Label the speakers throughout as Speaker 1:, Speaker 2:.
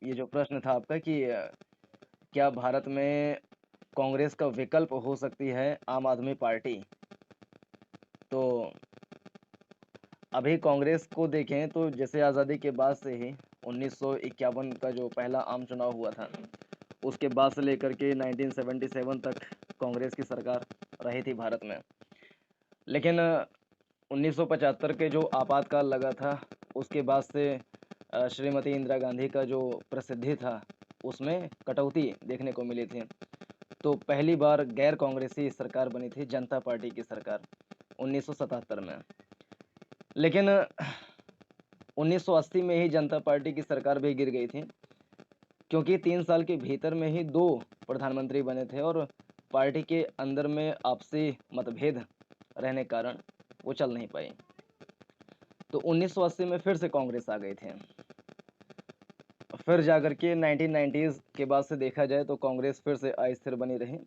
Speaker 1: ये जो प्रश्न था आपका कि क्या भारत में कांग्रेस का विकल्प हो सकती है आम आदमी पार्टी? तो अभी कांग्रेस को देखें तो जैसे आज़ादी के बाद से ही 1951 का जो पहला आम चुनाव हुआ था, उसके बाद से लेकर के 1977 तक कांग्रेस की सरकार रही थी भारत में। लेकिन 1975 के जो आपातकाल लगा था, उसके बाद से श्रीमती इंदिरा गांधी का जो प्रसिद्धि था, उसमें कटौती देखने को मिली थी। तो पहली बार गैर कांग्रेसी सरकार बनी थी, जनता पार्टी की सरकार 1977 में। लेकिन 1980 में ही जनता पार्टी की सरकार भी गिर गई थी, क्योंकि 3 साल के भीतर में ही 2 प्रधानमंत्री बने थे और पार्टी के अंदर में आपसी मतभेद रहने के कारण वो चल नहीं पाई। तो 1980 में फिर से कांग्रेस आ गई थी। फिर जाकर के 1990s के बाद से देखा जाए तो कांग्रेस फिर से अस्थिर बनी रही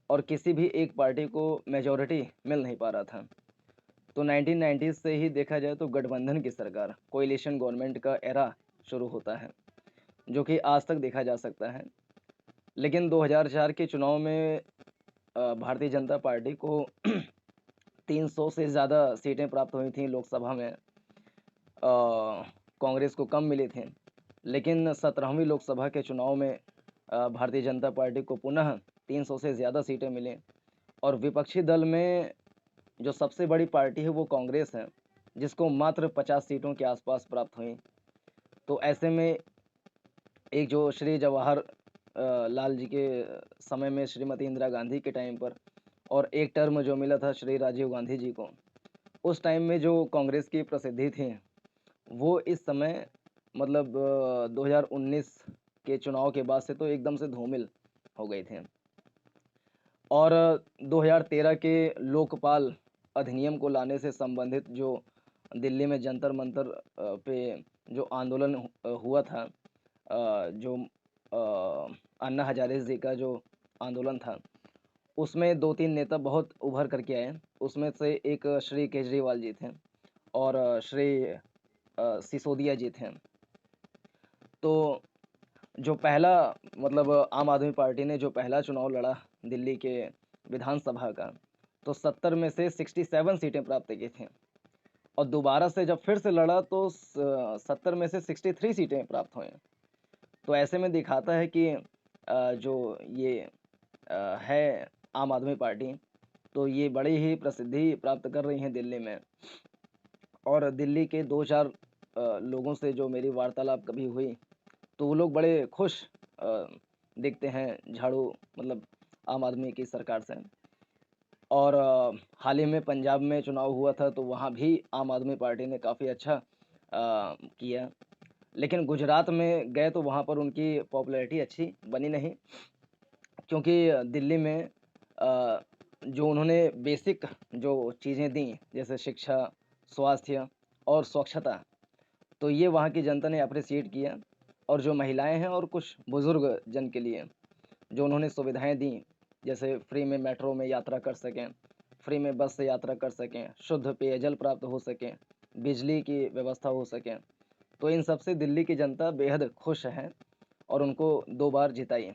Speaker 1: और किसी भी एक पार्टी को मेजॉरिटी मिल नहीं पा रहा था। तो 1990s से ही देखा जाए तो गठबंधन की सरकार, कोएलिशन गवर्नमेंट का एरा शुरू होता है, जो कि आज तक देखा जा सकता है। लेकिन 2004 के चुनाव में भारतीय जनता पार्टी को 300 से ज़्यादा सीटें प्राप्त हुई थीं लोकसभा में। कांग्रेस को कम मिली थी। लेकिन 17वीं लोकसभा के चुनाव में भारतीय जनता पार्टी को पुनः 300 से ज़्यादा सीटें मिली और विपक्षी दल में जो सबसे बड़ी पार्टी है वो कांग्रेस है, जिसको मात्र 50 सीटों के आसपास प्राप्त हुई। तो ऐसे में एक जो श्री जवाहर लाल जी के समय में श्रीमती इंदिरा गांधी के टाइम पर और एक टर्म जो मिला था श्री राजीव गांधी जी को, उस टाइम में जो कांग्रेस की प्रसिद्धि थी वो इस समय मतलब 2019 के चुनाव के बाद से तो एकदम से धूमिल हो गए थे। और 2013 के लोकपाल अधिनियम को लाने से संबंधित जो दिल्ली में जंतर मंतर पे जो आंदोलन हुआ था, जो अन्ना हजारे जी का जो आंदोलन था, उसमें 2-3 नेता बहुत उभर करके आए। उसमें से एक श्री केजरीवाल जी थे और श्री सिसोदिया जी थे। तो जो पहला मतलब आम आदमी पार्टी ने जो पहला चुनाव लड़ा दिल्ली के विधानसभा का, तो 70 में से 67 सीटें प्राप्त की थीं और दोबारा से जब फिर से लड़ा तो 70 में से 63 सीटें प्राप्त हुई। तो ऐसे में दिखाता है कि जो ये है आम आदमी पार्टी, तो ये बड़ी ही प्रसिद्धि प्राप्त कर रही हैं दिल्ली में। और दिल्ली के 2-4 लोगों से जो मेरी वार्तालाप कभी हुई, तो वो लोग बड़े खुश दिखते हैं झाड़ू मतलब आम आदमी की सरकार से। और हाल ही में पंजाब में चुनाव हुआ था तो वहाँ भी आम आदमी पार्टी ने काफ़ी अच्छा किया। लेकिन गुजरात में गए तो वहाँ पर उनकी पॉपुलैरिटी अच्छी बनी नहीं, क्योंकि दिल्ली में जो उन्होंने बेसिक जो चीज़ें दी, जैसे शिक्षा, स्वास्थ्य और स्वच्छता, तो ये वहाँ की जनता ने अप्रिशिएट किया। और जो महिलाएं हैं और कुछ बुज़ुर्ग जन के लिए जो उन्होंने सुविधाएं दी, जैसे फ्री में मेट्रो में यात्रा कर सकें, फ्री में बस से यात्रा कर सकें, शुद्ध पेयजल प्राप्त हो सकें, बिजली की व्यवस्था हो सके, तो इन सब से दिल्ली की जनता बेहद खुश है और उनको 2 बार जिताई।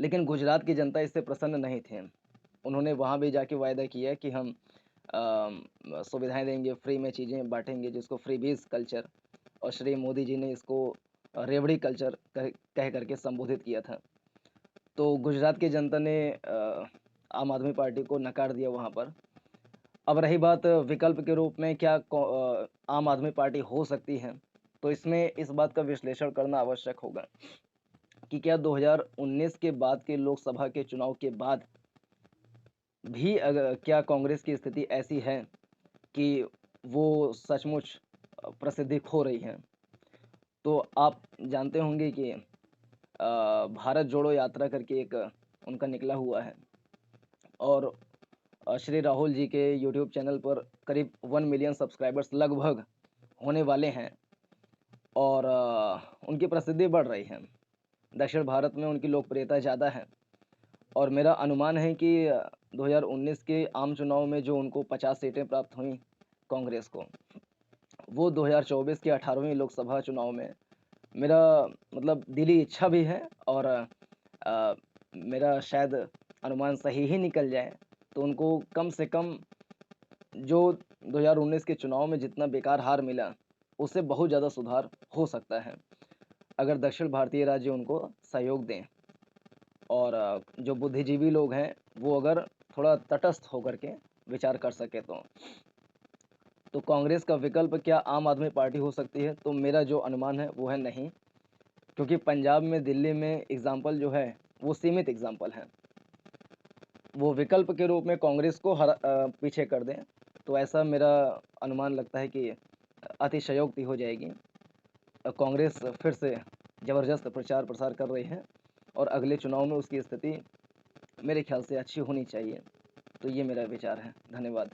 Speaker 1: लेकिन गुजरात की जनता इससे प्रसन्न नहीं थी। उन्होंने वहाँ भी जाके वायदा किया कि हम सुविधाएं देंगे, फ्री में चीज़ें बाँटेंगे, जिसको फ्रीबीज़ कल्चर, और श्री मोदी जी ने इसको रेवड़ी कल्चर कह करके संबोधित किया था। तो गुजरात की जनता ने आम आदमी पार्टी को नकार दिया वहाँ पर। अब रही बात विकल्प के रूप में क्या आम आदमी पार्टी हो सकती है, तो इसमें इस बात का विश्लेषण करना आवश्यक होगा कि क्या 2019 के बाद के लोकसभा के चुनाव के बाद भी अगर क्या कांग्रेस की स्थिति ऐसी है कि वो सचमुच प्रसिद्धि खो रही है। तो आप जानते होंगे कि भारत जोड़ो यात्रा करके एक उनका निकला हुआ है और श्री राहुल जी के यूट्यूब चैनल पर करीब 1 मिलियन सब्सक्राइबर्स लगभग होने वाले हैं और उनकी प्रसिद्धि बढ़ रही है। दक्षिण भारत में उनकी लोकप्रियता ज़्यादा है और मेरा अनुमान है कि 2019 के आम चुनाव में जो उनको 50 सीटें प्राप्त हुई कांग्रेस को, वो 2024 के 18वें लोकसभा चुनाव में मेरा मतलब दिली इच्छा भी है और मेरा शायद अनुमान सही ही निकल जाए, तो उनको कम से कम जो 2019 के चुनाव में जितना बेकार हार मिला, उससे बहुत ज़्यादा सुधार हो सकता है, अगर दक्षिण भारतीय राज्य उनको सहयोग दें और जो बुद्धिजीवी लोग हैं, वो अगर थोड़ा तटस्थ होकर के विचार कर सकें तो कांग्रेस का विकल्प क्या आम आदमी पार्टी हो सकती है? तो मेरा जो अनुमान है, वो है नहीं, क्योंकि पंजाब में, दिल्ली में एग्ज़ाम्पल जो है, वो सीमित एग्ज़ाम्पल हैं। वो विकल्प के रूप में कांग्रेस को पीछे कर दें, तो ऐसा मेरा अनुमान लगता है कि अतिशयोक्ति हो जाएगी। कांग्रेस फिर से ज़बरदस्त प्रचार प्रसार कर रही है और अगले चुनाव में उसकी स्थिति मेरे ख्याल से अच्छी होनी चाहिए। तो ये मेरा विचार है। धन्यवाद।